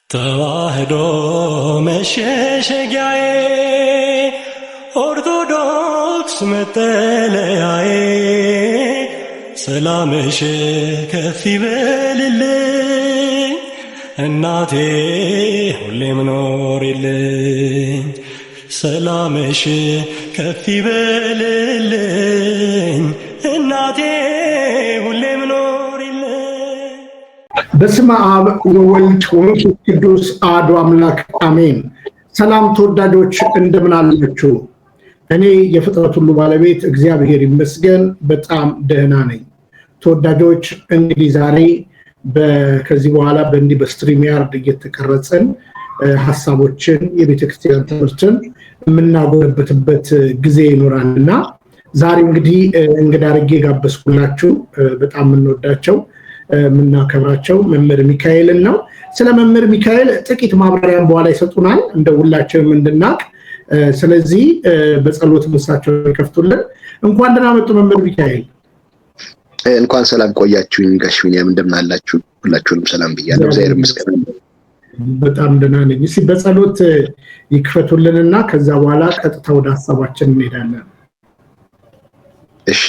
ተዋህዶ መሸሸጊያዬ ኦርቶዶክስ መጠለያዬ ሰላምሽ ከፍ ይበልልኝ እናቴ ሁሌም ኖሪልኝ ሰላምሽ ከፍ ይበልልኝ እናቴ ሁሌም ኖሪልኝ። በስመ አብ ወወልድ ወመንፈስ ቅዱስ አሐዱ አምላክ አሜን። ሰላም ተወዳጆች እንደምን አላችሁ? እኔ የፍጥረት ሁሉ ባለቤት እግዚአብሔር ይመስገን በጣም ደህና ነኝ። ተወዳጆች እንግዲህ ዛሬ ከዚህ በኋላ በስትሪም ያርድ እየተቀረጸን ሐሳቦችን የቤተክርስቲያን ትምህርትን የምናጎለብትበት ጊዜ ይኖራልና ዛሬ እንግዲህ እንግዳ አድርጌ ጋበዝኩላችሁ በጣም የምንወዳቸው የምናከብራቸው መምህር ሚካኤልን ነው። ስለ መምህር ሚካኤል ጥቂት ማብራሪያን በኋላ ይሰጡናል እንደ ሁላችንም እንድናቅ። ስለዚህ በጸሎት ምሳቸው ይከፍቱልን። እንኳን ደህና መጡ መምህር ሚካኤል። እንኳን ሰላም ቆያችሁኝ ጋሽ ቢኒያም፣ እንደምን አላችሁ? ሁላችሁንም ሰላም ብያለሁ። እግዚአብሔር ይመስገን በጣም ደህና ነኝ። እስኪ በጸሎት ይክፈቱልንና ከዛ በኋላ ቀጥታ ወደ ሐሳባችን እንሄዳለን። እሺ።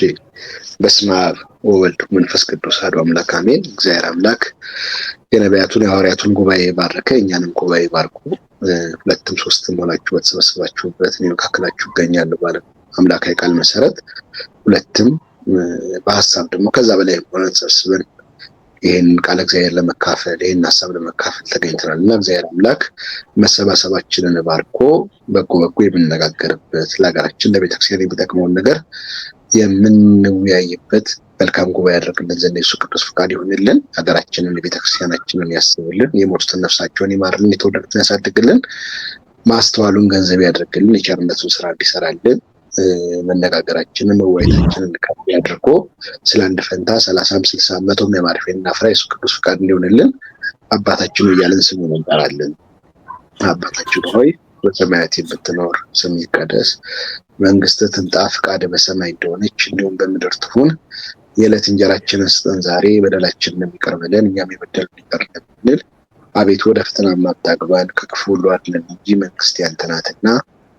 በስመ አብ ወወልድ ወመንፈስ ቅዱስ አሐዱ አምላክ አሜን። እግዚአብሔር አምላክ የነቢያቱን የሐዋርያቱን ጉባኤ ባረከ፣ እኛንም ጉባኤ ባርኩ። ሁለትም ሶስትም ሆናችሁ በተሰበሰባችሁበት እኔ መካከላችሁ እገኛለሁ ባለ አምላካዊ ቃል መሰረት ሁለትም በሐሳብ ደግሞ ከዛ በላይ ሆነን ተሰብስበን ይህን ቃል እግዚአብሔር ለመካፈል ይህን ሐሳብ ለመካፈል ተገኝተናል እና እግዚአብሔር አምላክ መሰባሰባችንን ባርኮ በጎ የምንነጋገርበት ለሀገራችን ለቤተክርስቲያን የሚጠቅመውን ነገር የምንወያይበት መልካም ጉባኤ ያደርግልን ዘንድ የሱ ቅዱስ ፈቃድ ይሁንልን። ሀገራችንን ቤተክርስቲያናችንን ያስብልን፣ የሞቱትን ነፍሳቸውን ይማርልን፣ የተወደዱትን ያሳድግልን፣ ማስተዋሉን ገንዘብ ያደርግልን፣ የቸርነቱን ስራ እንዲሰራልን፣ መነጋገራችንን መወያየታችንን ከፍ ያድርጎ ስለ አንድ ፈንታ 30 60 100 የማርፌና ፍራ የሱ ቅዱስ ፈቃድ እንዲሆንልን አባታችን እያልን ስሙን እንጠራለን። አባታችን ሆይ በሰማያት የምትኖር ስምህ ይቀደስ፣ መንግስትህ ትምጣ፣ ፈቃድህ በሰማይ እንደሆነች እንዲሁም በምድር ትሁን። የዕለት እንጀራችንን ስጠን ዛሬ፣ በደላችንን ይቅር በለን እኛም የበደሉንን ይቅር እንደምንል፣ አቤቱ ወደ ፈተና አታግባን ከክፉ ሁሉ አድነን እንጂ መንግስት ያንተ ናትና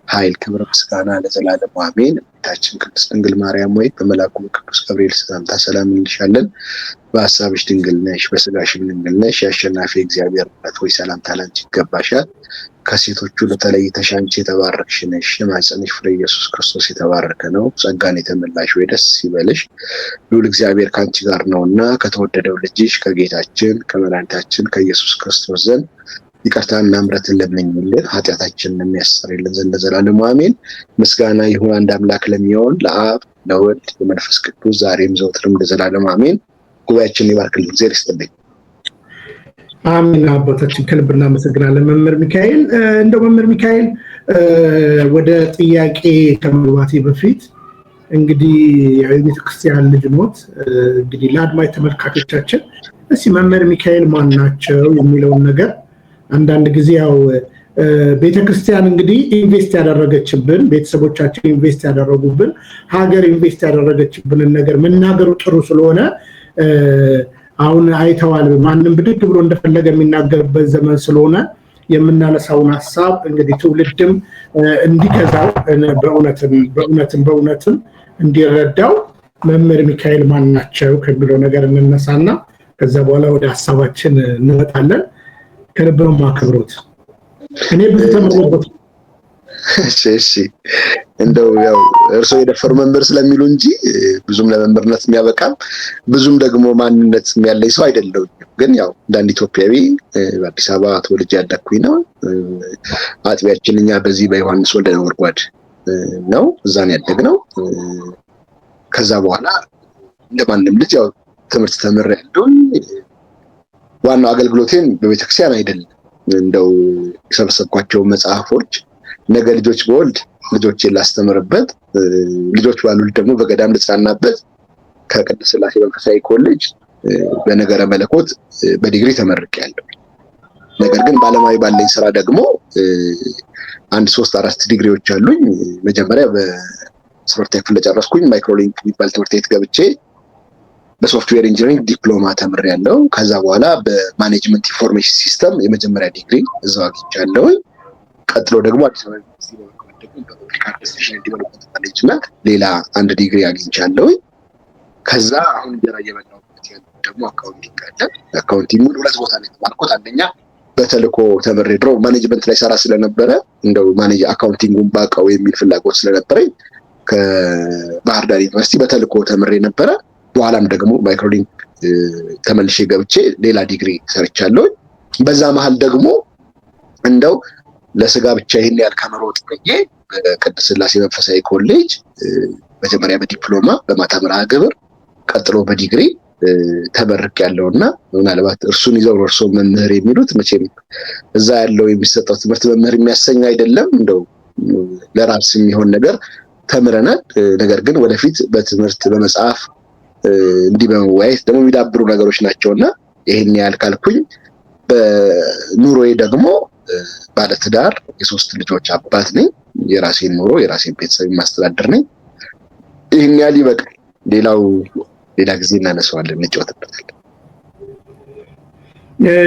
ኃይል፣ ክብር፣ ምስጋና ለዘላለሙ አሜን። እመቤታችን ቅድስት ድንግል ማርያም ሆይ በመልአኩ ቅዱስ ገብርኤል ሰላምታ ሰላም እንልሻለን። በሐሳብሽ ድንግል ነሽ፣ በስጋሽም ድንግል ነሽ። የአሸናፊ እግዚአብሔር እናት ሆይ ሰላምታ ላንቺ ይገባሻል። ከሴቶቹ ለተለይተሽ አንቺ የተባረክሽ ነሽ፣ የማኅፀንሽ ፍሬ ኢየሱስ ክርስቶስ የተባረከ ነው። ጸጋን የተመላሽ ሆይ ደስ ይበልሽ፣ ልዑል እግዚአብሔር ከአንቺ ጋር ነውና ከተወደደው ልጅሽ ከጌታችን ከመድኃኒታችን ከኢየሱስ ክርስቶስ ዘንድ ይቅርታና ምሕረትን ለምኝልን ኃጢአታችንን የሚያስተሰርይልን ዘንድ ለዘላለሙ አሜን። ምስጋና ይሁን አንድ አምላክ ለሚሆን ለአብ ለወልድ ለመንፈስ ቅዱስ ዛሬም ዘወትርም ለዘላለሙ አሜን። ጉባኤያችንን ይባርክልን። እግዚአብሔር ይስጥልኝ። አሜን። አባታችን ከልብ እናመሰግናለን መምህር ሚካኤል። እንደው መምህር ሚካኤል ወደ ጥያቄ ከመግባቴ በፊት እንግዲህ የቤተክርስቲያን ልጅ ኖት፣ እንግዲህ ለአድማጭ ተመልካቾቻችን እስኪ መምህር ሚካኤል ማን ናቸው የሚለውን ነገር አንዳንድ ጊዜ ያው ቤተክርስቲያን እንግዲህ ኢንቨስት ያደረገችብን ቤተሰቦቻችን ኢንቨስት ያደረጉብን ሀገር ኢንቨስት ያደረገችብንን ነገር መናገሩ ጥሩ ስለሆነ አሁን አይተዋል ማንም ብድግ ብሎ እንደፈለገ የሚናገርበት ዘመን ስለሆነ የምናነሳውን ሐሳብ እንግዲህ ትውልድም እንዲገዛው በእውነትም እንዲረዳው መምህር ሚካኤል ማን ናቸው ከሚለው ነገር እንነሳና ከዛ በኋላ ወደ ሐሳባችን እንመጣለን። ከልብ ነው የማከብሮት። እኔ ብዙ ተመረበት። እሺ እንደው ያው እርሶ የደፈሩ መምህር ስለሚሉ እንጂ ብዙም ለመምህርነት የሚያበቃም ብዙም ደግሞ ማንነት ያለኝ ሰው አይደለም። ግን ያው እንደ ኢትዮጵያዊ በአዲስ አበባ ተወልጄ ያደግኩኝ ነው። አጥቢያችን እኛ በዚህ በዮሐንስ ወልደ ነጎድጓድ ነው እዛ ነው ያደግነው። ከዛ በኋላ እንደማንም ልጅ ያው ትምህርት ተምሬያለሁ። ዋናው አገልግሎቴን በቤተክርስቲያን አይደለም። እንደው የሰበሰብኳቸው መጽሐፎች ነገ ልጆች በወልድ ልጆችን ላስተምርበት፣ ልጆች ባሉት ደግሞ በገዳም ልጽናናበት ከቅድስት ሥላሴ መንፈሳዊ ኮሌጅ በነገረ መለኮት በዲግሪ ተመርቄያለሁ። ነገር ግን ባለማዊ ባለኝ ስራ ደግሞ 3-4 ዲግሪዎች አሉኝ። መጀመሪያ በ12ኛ ክፍል ጨረስኩኝ። ማይክሮሊንክ የሚባል ትምህርት ቤት ገብቼ በሶፍትዌር ኢንጂነሪንግ ዲፕሎማ ተምሬያለሁ። ከዛ በኋላ በማኔጅመንት ኢንፎርሜሽን ሲስተም የመጀመሪያ ዲግሪ እዛው አግኝቻለሁ። ቀጥሎ ደግሞ አዲስ አበባ ዩኒቨርሲቲ በፐብሊክ አድሚኒስትሬሽን ኤንድ ዲቨሎፕመንት ማኔጅመንት ሌላ አንድ ዲግሪ አግኝቻለሁ። ከዛ አሁን እየበላሁበት ያለው ደግሞ አካውንቲንግ አለ። አካውንቲንግ ሁለት ቦታ ላይ ተማርኩት። አንደኛ በተልኮ ተምሬ ድሮ ማኔጅመንት ላይ ሰራ ስለነበረ እንደው ማኔጅ አካውንቲንጉን ባቀው የሚል ፍላጎት ስለነበረኝ ከባህር ዳር ዩኒቨርሲቲ በተልኮ ተምሬ ነበረ። በኋላም ደግሞ ማይክሮሊንክ ተመልሼ ገብቼ ሌላ ዲግሪ ሰርቻለሁ። በዛ መሃል ደግሞ እንደው ለስጋ ብቻ ይሄን ያህል ከመሮጥ ብዬ በቅድስት ሥላሴ መንፈሳዊ ኮሌጅ መጀመሪያ በዲፕሎማ በማታ መርሃ ግብር ቀጥሎ በዲግሪ ተመርቄያለሁና ምናልባት እርሱን ይዘው እርሶ መምህር የሚሉት መቼም እዛ ያለው የሚሰጠው ትምህርት መምህር የሚያሰኝ አይደለም። እንደው ለራስ የሚሆን ነገር ተምረናል። ነገር ግን ወደፊት በትምህርት በመጽሐፍ እንዲህ በመወያየት ደግሞ የሚዳብሩ ነገሮች ናቸውና ይሄን ያህል ካልኩኝ በኑሮዬ ደግሞ ባለትዳር የሶስት ልጆች አባት ነኝ። የራሴን ኑሮ የራሴን ቤተሰብ ማስተዳደር ነኝ። ይሄን ያህል ይበቃል። ሌላ ጊዜ እናነሳዋለን፣ እንጫወትበታለን።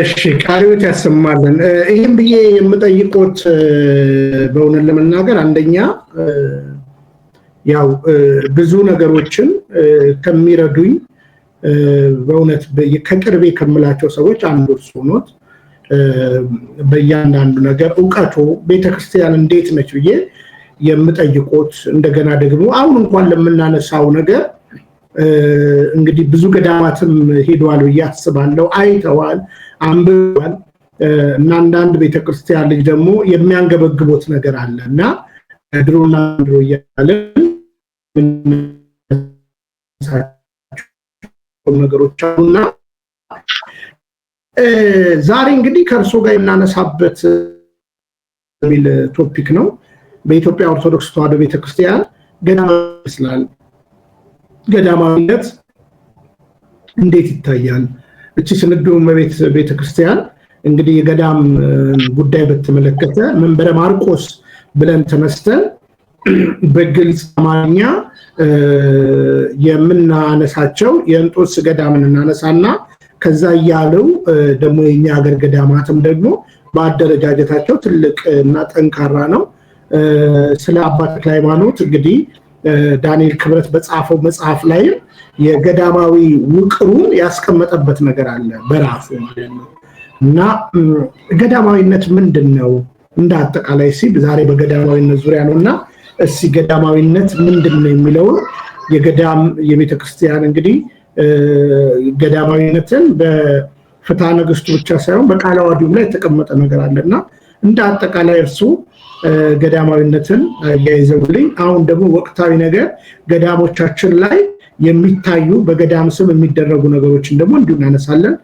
እሺ ቃሪዎት ያሰማልን። ይሄን ብዬ የምጠይቆት በእውነት ለመናገር አንደኛ ያው ብዙ ነገሮችን ከሚረዱኝ በእውነት ከቅርቤ ከምላቸው ሰዎች አንዱ እርሱ ኖት። በእያንዳንዱ ነገር ዕውቀቱ ቤተክርስቲያን እንዴት ነች ብዬ የምጠይቆት እንደገና ደግሞ አሁን እንኳን ለምናነሳው ነገር እንግዲህ ብዙ ገዳማትም ሄደዋል ብዬ አስባለሁ፣ አይተዋል፣ አንብበዋል እና አንዳንድ ቤተክርስቲያን ልጅ ደግሞ የሚያንገበግቦት ነገር አለ እና ድሮና ድሮ እያለ ነገሮች አሉና ዛሬ እንግዲህ ከእርሶ ጋር የምናነሳበት የሚል ቶፒክ ነው። በኢትዮጵያ ኦርቶዶክስ ተዋሕዶ ቤተክርስቲያን ገዳም ይመስላል። ገዳማዊነት እንዴት ይታያል? እቺ ስንዱ ቤተክርስቲያን እንግዲህ የገዳም ጉዳይ በተመለከተ መንበረ ማርቆስ ብለን ተነስተን በግልጽ አማርኛ የምናነሳቸው የእንጦንስ ገዳምን እናነሳና ከዛ ያለው ደግሞ የኛ ሀገር ገዳማትም ደግሞ በአደረጃጀታቸው ትልቅ እና ጠንካራ ነው። ስለ አባ ተክለ ሃይማኖት እንግዲህ ዳንኤል ክብረት በጻፈው መጽሐፍ ላይ የገዳማዊ ውቅሩን ያስቀመጠበት ነገር አለ በራሱ ማለት ነው። እና ገዳማዊነት ምንድነው እንደ አጠቃላይ ዛሬ በገዳማዊነት ዙሪያ ነውና እሺ ገዳማዊነት ምንድነው የሚለው የገዳም የቤተክርስቲያን እንግዲህ ገዳማዊነትን በፍትሐ ነገሥቱ ብቻ ሳይሆን በቃለ ዓዋዲውም ላይ የተቀመጠ ነገር አለና እንደ አጠቃላይ እርሱ ገዳማዊነትን ያይዘውልኝ። አሁን ደግሞ ወቅታዊ ነገር ገዳሞቻችን ላይ የሚታዩ በገዳም ስም የሚደረጉ ነገሮችን ደግሞ እንዲሁ እናነሳለን።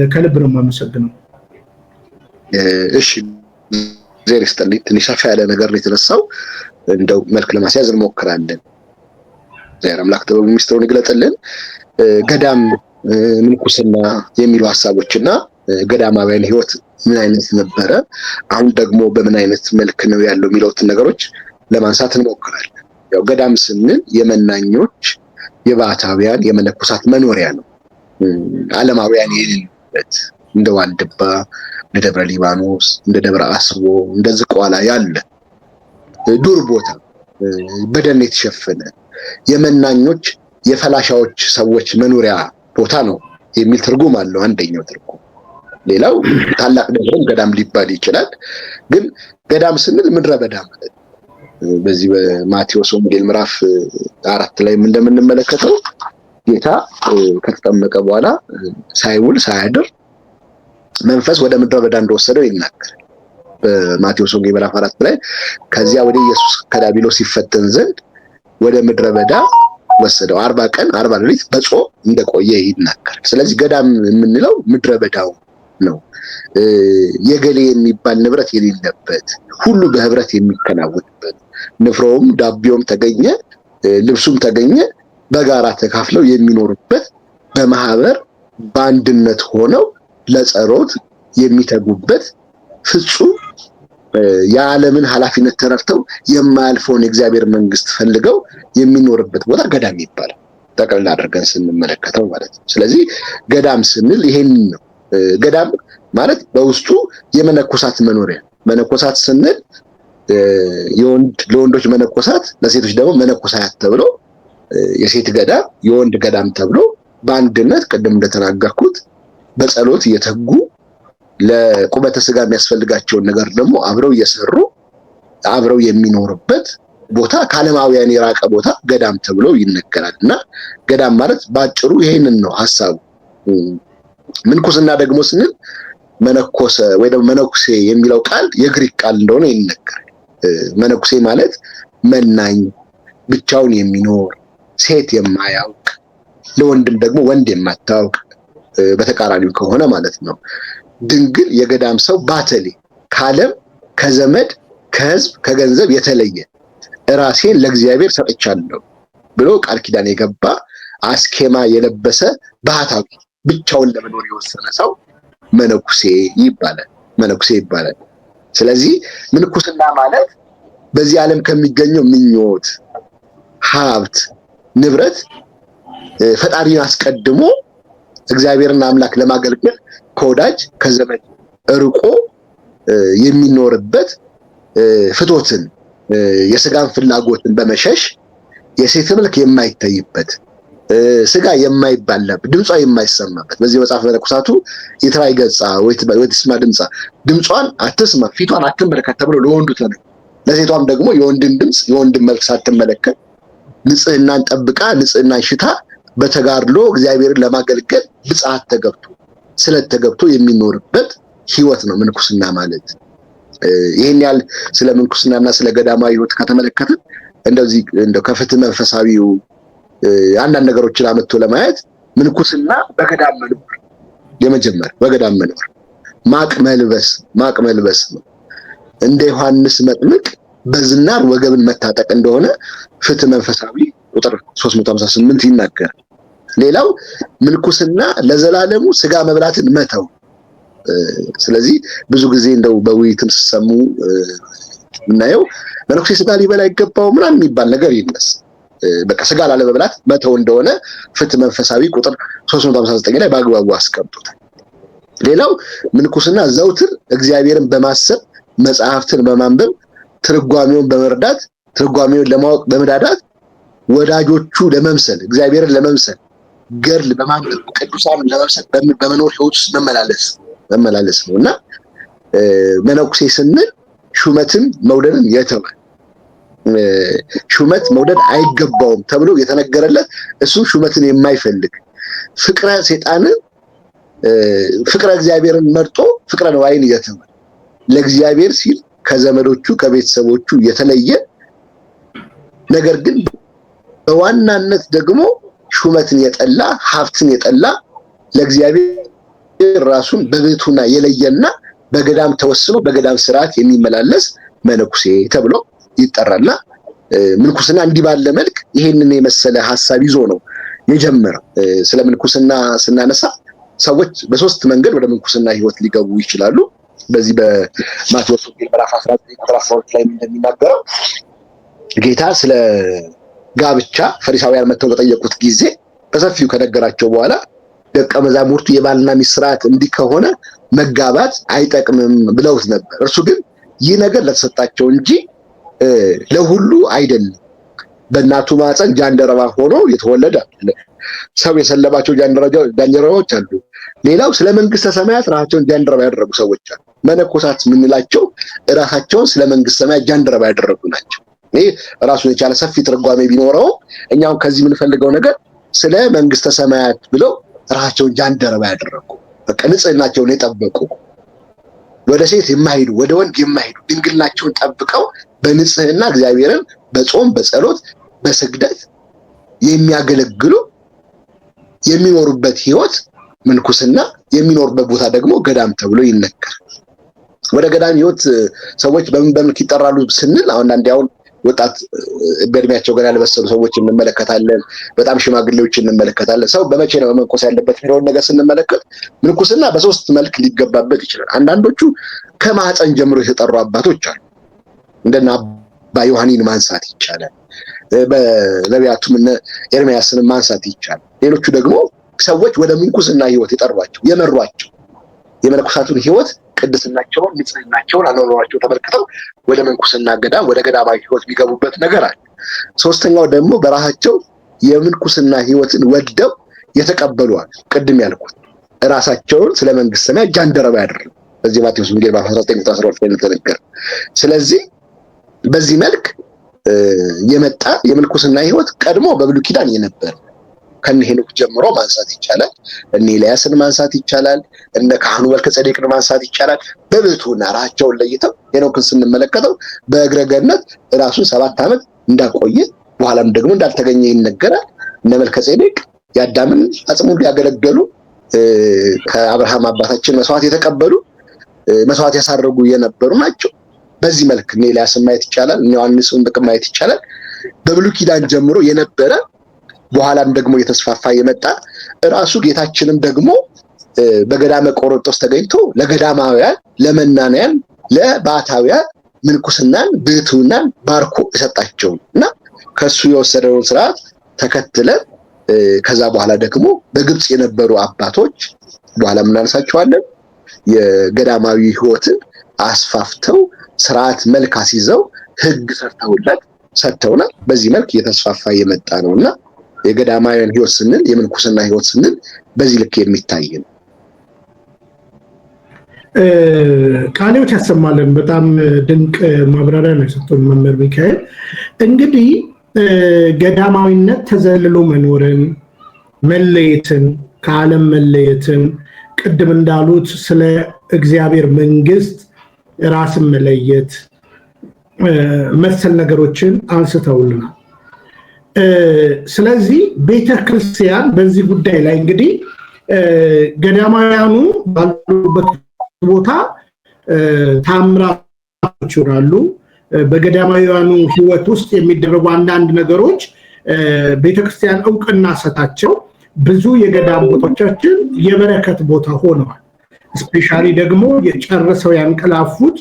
ከልብ ነው የማመሰግነው። እሺ ዜር ይስጥልኝ። ትንሽ ሰፋ ያለ ነገር ነው የተነሳው። እንደው መልክ ለማስያዝ እንሞክራለን። ዜር አምላክ ጥበብ ሚስጥሩን ይግለጥልን። ገዳም ምንኩስና የሚሉ ሐሳቦችና ገዳማውያን ህይወት ምን አይነት ነበረ፣ አሁን ደግሞ በምን አይነት መልክ ነው ያለው የሚሉትን ነገሮች ለማንሳት እንሞክራለን። ያው ገዳም ስንል የመናኞች የባህታውያን የመነኮሳት መኖሪያ ነው። ዓለማውያን የሌሉበት እንደ ዋልድባ፣ እንደ ደብረ ሊባኖስ፣ እንደ ደብረ አስቦ፣ እንደ ዝቋላ ያለ ዱር ቦታ በደን የተሸፈነ የመናኞች የፈላሻዎች ሰዎች መኖሪያ ቦታ ነው የሚል ትርጉም አለው አንደኛው ትርጉም። ሌላው ታላቅ ደብርም ገዳም ሊባል ይችላል። ግን ገዳም ስንል ምድረ በዳ ማለት በዚህ በማቴዎስ ወንጌል ምዕራፍ 4 ላይ እንደምንመለከተው ጌታ ከተጠመቀ በኋላ ሳይውል ሳያድር መንፈስ ወደ ምድረ በዳ እንደወሰደው ይናገራል። በማቴዎስ ወንጌል ምዕራፍ 4 ላይ ከዚያ ወደ ኢየሱስ ከዲያብሎስ ሲፈተን ዘንድ ወደ ምድረ በዳ ወሰደው 40 ቀን 40 ሌሊት በጾም እንደቆየ ይናገራል። ስለዚህ ገዳም የምንለው ምድረ በዳው ነው። የገሌ የሚባል ንብረት የሌለበት ሁሉ በህብረት የሚከናወንበት ንፍሮም ዳቢዮም ተገኘ ልብሱም ተገኘ በጋራ ተካፍለው የሚኖሩበት በማህበር በአንድነት ሆነው ለጸሎት የሚተጉበት ፍጹም የዓለምን ኃላፊነት ተረድተው የማያልፈውን የእግዚአብሔር መንግስት ፈልገው የሚኖርበት ቦታ ገዳም ይባላል። ጠቅልል አድርገን ስንመለከተው ማለት ነው። ስለዚህ ገዳም ስንል ይሄን ነው። ገዳም ማለት በውስጡ የመነኮሳት መኖሪያ። መነኮሳት ስንል ለወንዶች መነኮሳት፣ ለሴቶች ደግሞ መነኮሳያት ተብሎ የሴት ገዳም የወንድ ገዳም ተብሎ በአንድነት ቅድም እንደተናገርኩት በጸሎት እየተጉ ለቁመተ ስጋ የሚያስፈልጋቸውን ነገር ደግሞ አብረው እየሰሩ አብረው የሚኖርበት ቦታ፣ ከዓለማውያን የራቀ ቦታ ገዳም ተብሎ ይነገራል። እና ገዳም ማለት ባጭሩ ይሄንን ነው ሐሳቡ። ምንኩስና ደግሞ ስንል መነኮሰ ወይ ደግሞ መነኩሴ የሚለው ቃል የግሪክ ቃል እንደሆነ ይነገራል። መነኩሴ ማለት መናኝ፣ ብቻውን የሚኖር፣ ሴት የማያውቅ፣ ለወንድም ደግሞ ወንድ የማታውቅ በተቃራኒው ከሆነ ማለት ነው። ድንግል የገዳም ሰው ባተሌ፣ ከዓለም ከዘመድ ከህዝብ ከገንዘብ የተለየ ራሴን ለእግዚአብሔር ሰጥቻለሁ ብሎ ቃል ኪዳን የገባ አስኬማ የለበሰ ባህታዊ፣ ብቻውን ለመኖር የወሰነ ሰው መነኩሴ ይባላል። ስለዚህ ምንኩስና ማለት በዚህ ዓለም ከሚገኘው ምኞት፣ ሀብት፣ ንብረት ፈጣሪን አስቀድሞ እግዚአብሔርን አምላክ ለማገልገል ከወዳጅ ከዘመድ ርቆ የሚኖርበት፣ ፍቶትን የስጋን ፍላጎትን በመሸሽ የሴት መልክ የማይታይበት፣ ስጋ የማይባላበት፣ ድምጿ የማይሰማበት። በዚህ መጽሐፍ መነኮሳቱ የተራይ ገጻ ወይ ትስማ ድምጿ፣ ድምጿን አትስማ ፊቷን አትመለከት ተብሎ ለወንዱ ተነገረ። ለሴቷም ደግሞ የወንድን ድምፅ የወንድን መልክ ሳትመለከት ንጽህናን ጠብቃ ንጽህናን ሽታ በተጋድሎ እግዚአብሔርን ለማገልገል ብጽዓት ተገብቶ ስለት ተገብቶ የሚኖርበት ህይወት ነው ምንኩስና ማለት። ይሄን ያህል ስለ ምንኩስናና ስለ ገዳማዊ ህይወት ከተመለከትን እንደው ከፍትህ መንፈሳዊው አንዳንድ ነገሮችን አመጥቶ ለማየት ምንኩስና በገዳም መኖር፣ የመጀመሪያ በገዳም መኖር ማቅ መልበስ ነው። እንደ ዮሐንስ መጥምቅ በዝናር ወገብን መታጠቅ እንደሆነ ፍትህ መንፈሳዊ ቁጥር 358 ይናገራል። ሌላው ምንኩስና ለዘላለሙ ስጋ መብላትን መተው። ስለዚህ ብዙ ጊዜ እንደው በውይይትም ሲሰሙ ምናየው መነኩሴ ስጋ ሊበላ አይገባው ምናምን የሚባል ነገር ይነስ። በቃ ስጋ ላለመብላት መተው እንደሆነ ፍትህ መንፈሳዊ ቁጥር 359 ላይ በአግባቡ አስቀምጦታል። ሌላው ምንኩስና ዘውትር እግዚአብሔርን በማሰብ መጽሐፍትን በማንበብ ትርጓሜውን በመርዳት ትርጓሜውን ለማወቅ በመዳዳት ወዳጆቹ ለመምሰል እግዚአብሔርን ለመምሰል ገድል በማንበብ ቅዱሳንን ለመምሰል በመኖር ህይወት ውስጥ መመላለስ ነው። እና መነኩሴ ስንል ሹመትን መውደድን የተወ፣ ሹመት መውደድ አይገባውም ተብሎ የተነገረለት እሱ ሹመትን የማይፈልግ፣ ፍቅረ ሰይጣንን ፍቅረ እግዚአብሔርን መርጦ ፍቅረ ነዋይን የተወ፣ ለእግዚአብሔር ሲል ከዘመዶቹ ከቤተሰቦቹ የተለየ፣ ነገር ግን በዋናነት ደግሞ ሹመትን የጠላ ሀብትን የጠላ ለእግዚአብሔር ራሱን በቤቱና የለየና በገዳም ተወስኖ በገዳም ስርዓት የሚመላለስ መነኩሴ ተብሎ ይጠራልና ምንኩስና እንዲህ ባለ መልክ ይሄንን የመሰለ ሐሳብ ይዞ ነው የጀመረው። ስለ ምንኩስና ስናነሳ ሰዎች በሶስት መንገድ ወደ ምንኩስና ህይወት ሊገቡ ይችላሉ። በዚህ በማቴዎስ ወንጌል ምዕራፍ 19 ቁጥር 12 ላይ እንደሚናገረው ጌታ ስለ ጋብቻ ፈሪሳውያን መጥተው በጠየቁት ጊዜ በሰፊው ከነገራቸው በኋላ ደቀ መዛሙርቱ የባልና ሚስት ስርዓት እንዲህ ከሆነ መጋባት አይጠቅምም ብለውት ነበር። እርሱ ግን ይህ ነገር ለተሰጣቸው እንጂ ለሁሉ አይደለም፣ በእናቱ ማፀን ጃንደረባ ሆኖ የተወለደ አለ። ሰው የሰለባቸው ጃንደረባዎች አሉ። ሌላው ስለ መንግስተ ሰማያት ራሳቸውን ጃንደረባ ያደረጉ ሰዎች አሉ። መነኮሳት የምንላቸው ራሳቸውን ስለ መንግስተ ሰማያት ጃንደረባ ያደረጉ ናቸው። ይሄ ራሱን የቻለ ሰፊ ትርጓሜ ቢኖረው እኛው ከዚህ የምንፈልገው ነገር ስለ መንግስተ ሰማያት ብለው ራሳቸውን ጃንደረባ ያደረጉ፣ በቃ ንጽህናቸውን የጠበቁ፣ ወደ ሴት የማይሄዱ ወደ ወንድ የማይሄዱ ድንግልናቸውን ጠብቀው በንጽህና እግዚአብሔርን በጾም በጸሎት በስግደት የሚያገለግሉ የሚኖሩበት ህይወት ምንኩስና የሚኖርበት ቦታ ደግሞ ገዳም ተብሎ ይነገራል። ወደ ገዳም ህይወት ሰዎች በምን ይጠራሉ ስንል አሁን ወጣት በእድሜያቸው ገና ያልበሰሉ ሰዎች እንመለከታለን። በጣም ሽማግሌዎች እንመለከታለን። ሰው በመቼ ነው መመንኮስ ያለበት የሚለውን ነገር ስንመለከት ምንኩስና በሶስት መልክ ሊገባበት ይችላል። አንዳንዶቹ ከማህፀን ጀምሮ የተጠሩ አባቶች አሉ። እንደና ባዮሐኒን ማንሳት ይቻላል። በነቢያቱም እነ ኤርምያስን ማንሳት ይቻላል። ሌሎቹ ደግሞ ሰዎች ወደ ምንኩስና ህይወት የጠሯቸው የመሯቸው የመነኮሳቱን ህይወት ቅድስናቸውን ንጽህናቸውን አኗኗራቸው ተመልክተው ወደ ምንኩስና ገዳም ወደ ገዳማዊ ህይወት የሚገቡበት ነገር አለ። ሶስተኛው ደግሞ በራሳቸው የምንኩስና ህይወትን ወደው የተቀበሉ አሉ። ቅድም ያልኩት ራሳቸውን ስለ መንግስት ሰማይ ጃንደረባ ያደረጉ በዚህ ማቴዎስ ወንጌል 19:12 ላይ ተነገረ። ስለዚህ በዚህ መልክ የመጣ የምንኩስና ህይወት ቀድሞ በብሉይ ኪዳን የነበረ ከነ ሄኖክ ጀምሮ ማንሳት ይቻላል። እነ ኤልያስን ማንሳት ይቻላል። እነ ካህኑ መልከጼዴቅን ማንሳት ይቻላል። በብሕትውና ራሳቸውን ለይተው ሄኖክን ስንመለከተው በእግረ ገነት ራሱን 7 ዓመት እንዳቆየ በኋላም ደግሞ እንዳልተገኘ ይነገራል። እነ መልከጼዴቅ የአዳምን አጽሙን ያገለገሉ ከአብርሃም አባታችን መስዋዕት የተቀበሉ መስዋዕት ያሳረጉ የነበሩ ናቸው። በዚህ መልክ እነ ኤልያስን ማየት ይቻላል። እነ ዮሐንስን ማየት ይቻላል። በብሉይ ኪዳን ጀምሮ የነበረ በኋላም ደግሞ የተስፋፋ የመጣ ራሱ ጌታችንም ደግሞ በገዳመ ቆሮንቶስ ተገኝቶ ለገዳማውያን ለመናንያን ለባታውያን ምንኩስናን ብሕትውናን ባርኮ የሰጣቸው እና ከሱ የወሰደውን ስርዓት ተከትለን ከዛ በኋላ ደግሞ በግብጽ የነበሩ አባቶች በኋላ እናነሳቸዋለን የገዳማዊ ህይወትን አስፋፍተው ስርዓት መልክ አስይዘው ህግ ሰርተውላት ሰጥተውናል። በዚህ መልክ የተስፋፋ የመጣ ነውና የገዳማውያን ህይወት ስንል የምንኩስና ህይወት ስንል በዚህ ልክ የሚታይ ነው። ቃሌዎች ያሰማልን። በጣም ድንቅ ማብራሪያ ነው የሰጡን መምህር ሚካኤል። እንግዲህ ገዳማዊነት ተዘልሎ መኖርን፣ መለየትን፣ ከዓለም መለየትን ቅድም እንዳሉት ስለ እግዚአብሔር መንግስት ራስን መለየት መሰል ነገሮችን አንስተውልናል። ስለዚህ ቤተክርስቲያን በዚህ ጉዳይ ላይ እንግዲህ ገዳማውያኑ ባሉበት ቦታ ታምራቶች ይኖራሉ። በገዳማውያኑ ህይወት ውስጥ የሚደረጉ አንዳንድ ነገሮች ቤተክርስቲያን እውቅና ሰጣቸው ብዙ የገዳም ቦታዎቻችን የበረከት ቦታ ሆነዋል። ስፔሻሊ ደግሞ የጨርሰው ያንቀላፉት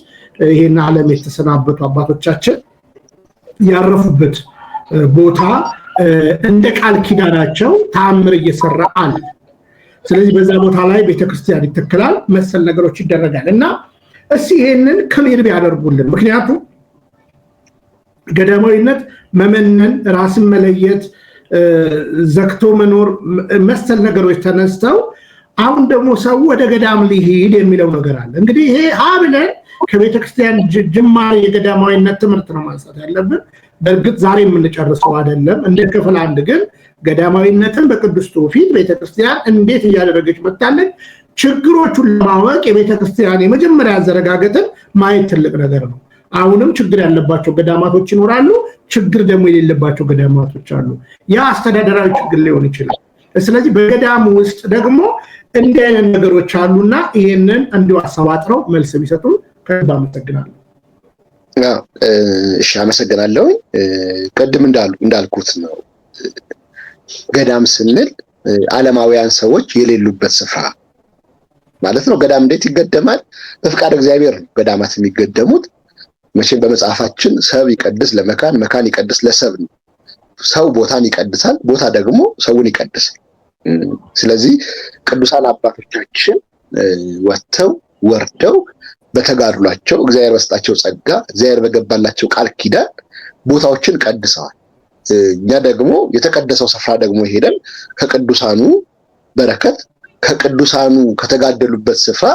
ይሄን ዓለም የተሰናበቱ አባቶቻችን ያረፉበት ቦታ እንደ ቃል ኪዳናቸው ተአምር እየሰራ አለ። ስለዚህ በዛ ቦታ ላይ ቤተክርስቲያን ይተከላል፣ መሰል ነገሮች ይደረጋል እና እስኪ ይሄንን ክሊር ቢያደርጉልን። ምክንያቱም ገዳማዊነት መመነን፣ ራስን መለየት፣ ዘግቶ መኖር መሰል ነገሮች ተነስተው አሁን ደግሞ ሰው ወደ ገዳም ሊሄድ የሚለው ነገር አለ። እንግዲህ ይሄ ብለን ከቤተክርስቲያን ጅማሬ የገዳማዊነት ትምህርት ነው ማንሳት ያለብን። በእርግጥ ዛሬ የምንጨርሰው አይደለም። እንደ ክፍል አንድ ግን ገዳማዊነትን በቅዱስ ትውፊት ቤተክርስቲያን እንዴት እያደረገች መጣለች፣ ችግሮቹን ለማወቅ የቤተክርስቲያን የመጀመሪያ አዘረጋገጥን ማየት ትልቅ ነገር ነው። አሁንም ችግር ያለባቸው ገዳማቶች ይኖራሉ፣ ችግር ደግሞ የሌለባቸው ገዳማቶች አሉ። ያ አስተዳደራዊ ችግር ሊሆን ይችላል። ስለዚህ በገዳም ውስጥ ደግሞ እንዲህ አይነት ነገሮች አሉና ይሄንን እንዲሁ አሰባጥረው መልስ ቢሰጡ ከልብ አመሰግናለሁ። እሺ አመሰግናለሁ። ቀድም እንዳልኩት ነው ገዳም ስንል ዓለማውያን ሰዎች የሌሉበት ስፍራ ማለት ነው። ገዳም እንዴት ይገደማል? በፍቃድ እግዚአብሔር ነው ገዳማት የሚገደሙት። መቼም በመጽሐፋችን ሰብ ይቀድስ ለመካን መካን ይቀድስ ለሰብ ነው። ሰው ቦታን ይቀድሳል፣ ቦታ ደግሞ ሰውን ይቀድሳል። ስለዚህ ቅዱሳን አባቶቻችን ወጥተው ወርደው በተጋድሏቸው እግዚአብሔር በሰጣቸው ጸጋ እግዚአብሔር በገባላቸው ቃል ኪዳን ቦታዎችን ቀድሰዋል። እኛ ደግሞ የተቀደሰው ስፍራ ደግሞ ሄደን ከቅዱሳኑ በረከት ከቅዱሳኑ ከተጋደሉበት ስፍራ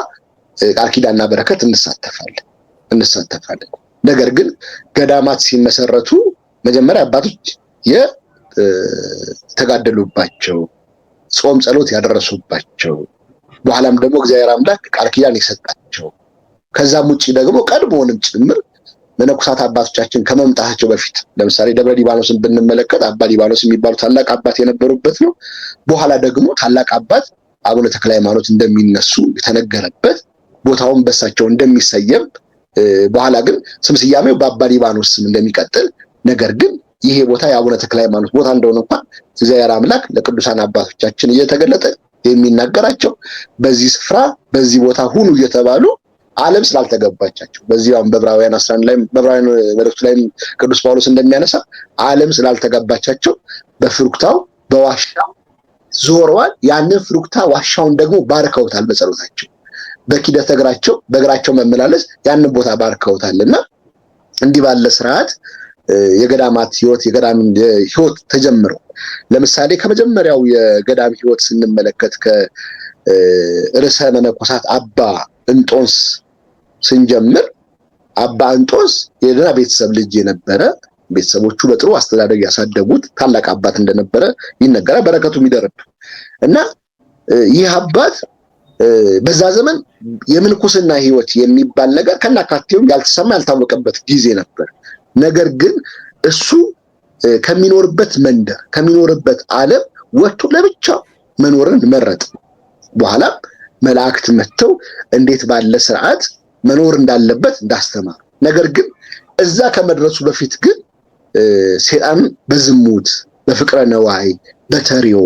ቃል ኪዳንና በረከት እንሳተፋለን። ነገር ግን ገዳማት ሲመሰረቱ መጀመሪያ አባቶች የተጋደሉባቸው ጾም ጸሎት ያደረሱባቸው በኋላም ደግሞ እግዚአብሔር አምላክ ቃል ኪዳን የሰጣቸው ከዛም ውጪ ደግሞ ቀድሞውንም ጭምር መነኮሳት አባቶቻችን ከመምጣታቸው በፊት ለምሳሌ ደብረ ሊባኖስን ብንመለከት አባ ሊባኖስ የሚባሉ ታላቅ አባት የነበሩበት ነው። በኋላ ደግሞ ታላቅ አባት አቡነ ተክለ ሃይማኖት እንደሚነሱ የተነገረበት ቦታውን በሳቸው እንደሚሰየም በኋላ ግን ስም ስያሜው በአባ ሊባኖስ ስም እንደሚቀጥል ነገር ግን ይሄ ቦታ የአቡነ ተክለ ሃይማኖት ቦታ እንደሆነ እንኳን እግዚአብሔር አምላክ ለቅዱሳን አባቶቻችን እየተገለጠ የሚናገራቸው በዚህ ስፍራ በዚህ ቦታ ሁኑ እየተባሉ ዓለም ስላልተገባቻቸው በዚያም በዕብራውያን 11 ላይ በዕብራውያን መልእክቱ ላይ ቅዱስ ጳውሎስ እንደሚያነሳ ዓለም ስላልተገባቻቸው በፍሩክታው በዋሻው ዞረዋል። ያንን ፍሩክታ ዋሻውን ደግሞ ባርከውታል በጸሎታቸው በኪደተ እግራቸው በእግራቸው መመላለስ ያንን ቦታ ባርከውታልና እንዲህ ባለ ስርዓት የገዳማት ህይወት የገዳም ህይወት ተጀምረው ለምሳሌ ከመጀመሪያው የገዳም ህይወት ስንመለከት ከርዕሰ መነኮሳት አባ እንጦንስ ስንጀምር አባ እንጦንስ የደህና ቤተሰብ ልጅ የነበረ ቤተሰቦቹ በጥሩ አስተዳደግ ያሳደጉት ታላቅ አባት እንደነበረ ይነገራል። በረከቱ የሚደርብ እና ይህ አባት በዛ ዘመን የምንኩስና ህይወት የሚባል ነገር ከናካቴው ያልተሰማ ያልታወቀበት ጊዜ ነበር። ነገር ግን እሱ ከሚኖርበት መንደር ከሚኖርበት ዓለም ወጥቶ ለብቻው መኖርን መረጠ። በኋላ መላእክት መጥተው እንዴት ባለ ስርዓት መኖር እንዳለበት እንዳስተማሩ፣ ነገር ግን እዛ ከመድረሱ በፊት ግን ሰይጣን በዝሙት በፍቅረ ነዋይ በተሪዮ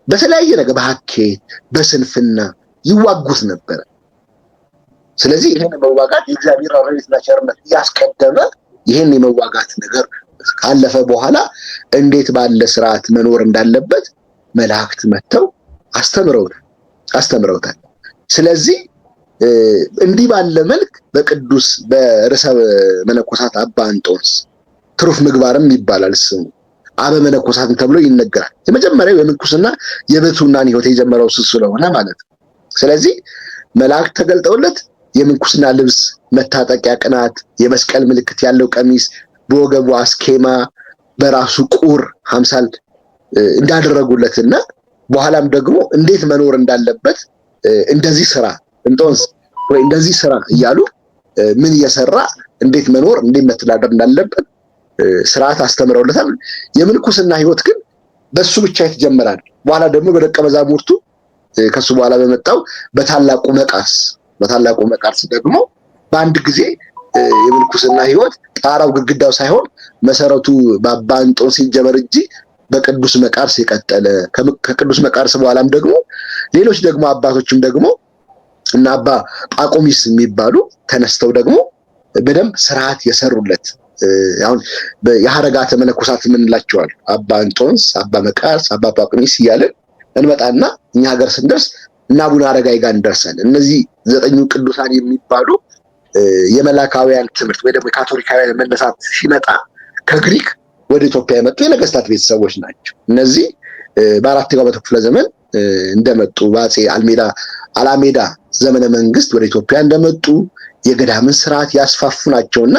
በተለያየ ነገር በሐኬት በስንፍና ይዋጉት ነበር። ስለዚህ ይሄን መዋጋት የእግዚአብሔር ረድኤትና ቸርነት ያስቀደመ ይሄን የመዋጋት ነገር ካለፈ በኋላ እንዴት ባለ ስርዓት መኖር እንዳለበት መላእክት መጥተው አስተምረውታል። ስለዚህ እንዲህ ባለ መልክ በቅዱስ በርዕሰ መነኮሳት አባ እንጦንስ ትሩፍ ምግባርም ይባላል ስሙ አበ መነኮሳትን ተብሎ ይነገራል። የመጀመሪያው የምንኩስና የብሕትውናን ህይወት የጀመረው እሱ ስለሆነ ማለት ነው። ስለዚህ መላእክት ተገልጠውለት የምንኩስና ልብስ መታጠቂያ ቅናት የመስቀል ምልክት ያለው ቀሚስ በወገቡ አስኬማ በራሱ ቁር ሐምሳል እንዳደረጉለትና በኋላም ደግሞ እንዴት መኖር እንዳለበት እንደዚህ ስራ እንጦንስ ወይ እንደዚህ ስራ እያሉ ምን እየሰራ እንዴት መኖር እንዴት መተዳደር እንዳለበት ስርዓት አስተምረውለታል። የምንኩስና ህይወት ግን በሱ ብቻ የተጀመራል። በኋላ ደግሞ በደቀ መዛሙርቱ ከሱ በኋላ በመጣው በታላቁ መቃርስ ደግሞ በአንድ ጊዜ የምንኩስና ህይወት ጣራው ግድግዳው ሳይሆን መሰረቱ በአባ እንጦንስ ሲጀመር እንጂ በቅዱስ መቃርስ የቀጠለ ከቅዱስ መቃርስ በኋላም ደግሞ ሌሎች ደግሞ አባቶችም ደግሞ እና አባ ጳቁሚስ የሚባሉ ተነስተው ደግሞ በደንብ ስርዓት የሰሩለት አሁን የሐረጋተ መነኮሳት የምንላቸዋል አባ እንጦንስ አባ መቃርስ አባ ጳቁሚስ እያለን እንመጣና እኛ ሀገር ስንደርስ እና አቡነ አረጋይ ጋር እንደርሳለን። እነዚህ 9 ቅዱሳን የሚባሉ የመላካውያን ትምህርት ወይ ደግሞ የካቶሊካውያን መነሳት ሲመጣ ከግሪክ ወደ ኢትዮጵያ የመጡ የነገስታት ቤተሰቦች ናቸው። እነዚህ በአራተኛው መቶ ክፍለ ዘመን እንደመጡ በአፄ አላሜዳ ዘመነ መንግስት ወደ ኢትዮጵያ እንደመጡ የገዳምን ስርዓት ያስፋፉ ናቸውና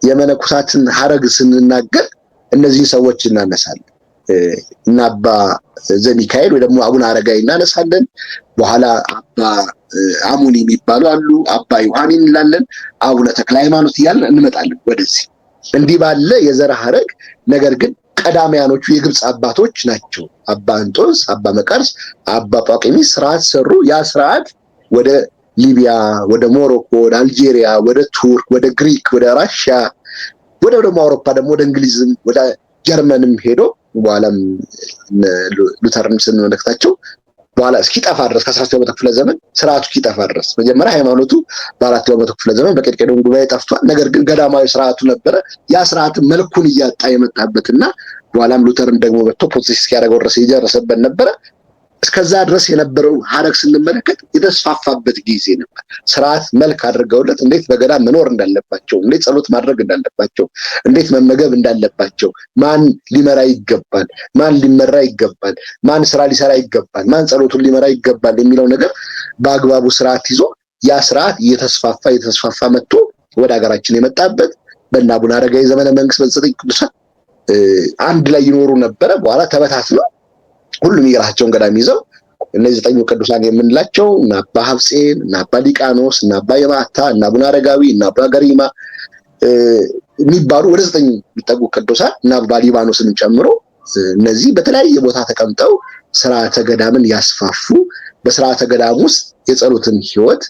የመነኮሳትን ሐረግ ስንናገር እነዚህን ሰዎች እናነሳለን። እና አባ ዘሚካኤል ወይ ደግሞ አቡነ አረጋይ እናነሳለን። በኋላ አባ አሙኒ የሚባሉ አሉ። አባ ዮሐኒ እንላለን። አቡነ ተክለ ሃይማኖት እያልን እንመጣለን ወደዚህ። እንዲህ ባለ የዘር ሐረግ ነገር ግን ቀዳሚያኖቹ የግብጽ አባቶች ናቸው። አባ እንጦንስ፣ አባ መቃርስ፣ አባ ጳቁሚስ ስርዓት ሰሩ። ያ ስርዓት ወደ ሊቢያ፣ ወደ ሞሮኮ፣ ወደ አልጄሪያ፣ ወደ ቱርክ፣ ወደ ግሪክ፣ ወደ ራሽያ፣ ወደ ደግሞ አውሮፓ ደግሞ ወደ እንግሊዝም ወደ ጀርመንም ሄዶ በኋላም ሉተርን ስንመለከታቸው በኋላ እስኪጠፋ ድረስ ከ19ኛው መቶ ክፍለ ዘመን ስርዓቱ እስኪጠፋ ድረስ መጀመሪያ ሃይማኖቱ በ4ኛው መቶ ክፍለ ዘመን በቄልቄዶን ጉባኤ ጠፍቷል። ነገር ግን ገዳማዊ ስርዓቱ ነበረ። ያ ስርዓት መልኩን እያጣ የመጣበትና በኋላም ሉተርን ደግሞ መጥቶ ፕሮቴስት እስኪያደርገው ድረስ የደረሰበት ነበረ። እስከዛ ድረስ የነበረው ሐረግ ስንመለከት የተስፋፋበት ጊዜ ነበር። ስርዓት መልክ አድርገውለት እንዴት በገዳም መኖር እንዳለባቸው፣ እንዴት ጸሎት ማድረግ እንዳለባቸው፣ እንዴት መመገብ እንዳለባቸው፣ ማን ሊመራ ይገባል፣ ማን ሊመራ ይገባል፣ ማን ስራ ሊሰራ ይገባል፣ ማን ጸሎቱን ሊመራ ይገባል የሚለው ነገር በአግባቡ ስርዓት ይዞ ያ ስርዓት እየተስፋፋ መጥቶ ወደ ሀገራችን የመጣበት በእነ አቡነ አረጋዊ ዘመነ መንግስት በ9 ቅዱሳን አንድ ላይ ይኖሩ ነበረ። በኋላ ተበታትነው ሁሉም የራሳቸውን ገዳም ይዘው እነዚህ 9 ቅዱሳን የምንላቸው እና አባ ሐፍጼን እና አባ ሊቃኖስ እና አባ የማታ እና አቡነ አረጋዊ እና አባ ገሪማ የሚባሉ ወደ 9 የሚጠጉ ቅዱሳን እና አባ ሊባኖስን ጨምሮ እነዚህ በተለያየ ቦታ ተቀምጠው ስርዓተ ገዳምን ያስፋፉ፣ በስርዓተ ገዳም ውስጥ የጸሎትን ህይወት